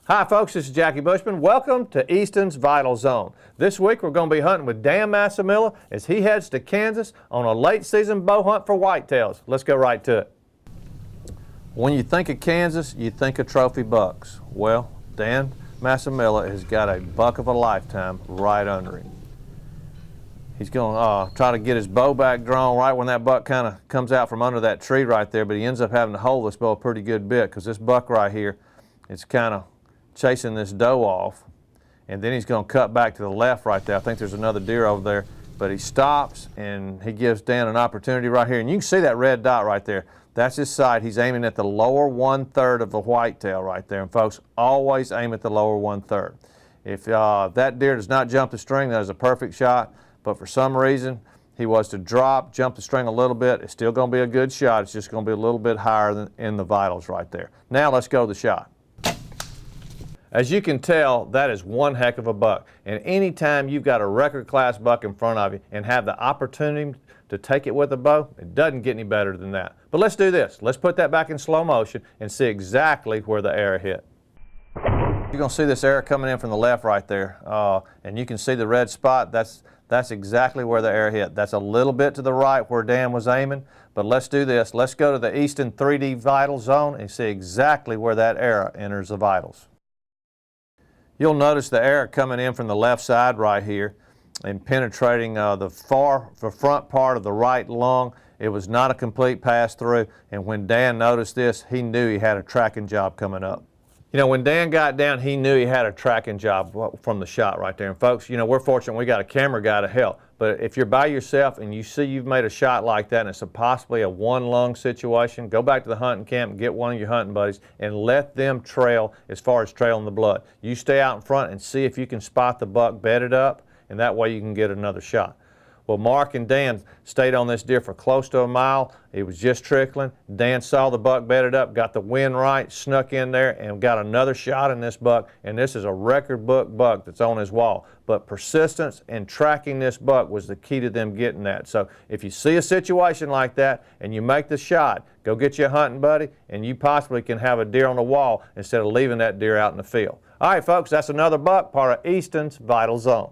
Hi folks, this is Jackie Bushman. Welcome to Easton's Vital Zone. This week we're going to be hunting with Dan Massimillo as he heads to Kansas on a late season bow hunt for whitetails. Let's go right to it. When you think of Kansas, you think of trophy bucks. Well, Dan Massimillo has got a buck of a lifetime right under him. He's going to try to get his bow back drawn right when that buck kind of comes out from under that tree right there, but he ends up having to hold this bow a pretty good bit because this buck right here is kind of chasing this doe off, and then he's going to cut back to the left right there. I think there's another deer over there, but he stops and he gives Dan an opportunity right here, and you can see that red dot right there. That's his sight. He's aiming at the lower 1/3 of the whitetail right there, and folks, always aim at the lower 1/3. If that deer does not jump the string, that is a perfect shot, but for some reason he was to jump the string a little bit, it's still going to be a good shot. It's just going to be a little bit higher than in the vitals right there. Now let's go to the shot. As you can tell, that is one heck of a buck. And anytime you've got a record class buck in front of you and have the opportunity to take it with a bow, it doesn't get any better than that. But let's do this. Let's put that back in slow motion and see exactly where the arrow hit. You're going to see this arrow coming in from the left right there. And you can see the red spot. That's exactly where the arrow hit. That's a little bit to the right where Dan was aiming. But let's do this. Let's go to the Easton 3D Vital Zone and see exactly where that arrow enters the vitals. You'll notice the arrow coming in from the left side right here and penetrating the front part of the right lung. It was not a complete pass through, and when Dan noticed this, he knew he had a tracking job coming up. You know, when Dan got down, he knew he had a tracking job from the shot right there. And folks, you know, we're fortunate we got a camera guy to help. But if you're by yourself and you see you've made a shot like that and it's possibly a one lung situation, go back to the hunting camp and get one of your hunting buddies and let them trail as far as trailing the blood. You stay out in front and see if you can spot the buck bedded up, and that way you can get another shot. Well, Mark and Dan stayed on this deer for close to a mile. It was just trickling. Dan saw the buck bedded up, got the wind right, snuck in there, and got another shot in this buck. And this is a record book buck that's on his wall. But persistence and tracking this buck was the key to them getting that. So if you see a situation like that and you make the shot, go get you a hunting buddy, and you possibly can have a deer on the wall instead of leaving that deer out in the field. All right, folks, that's another buck, part of Easton's Vital Zone.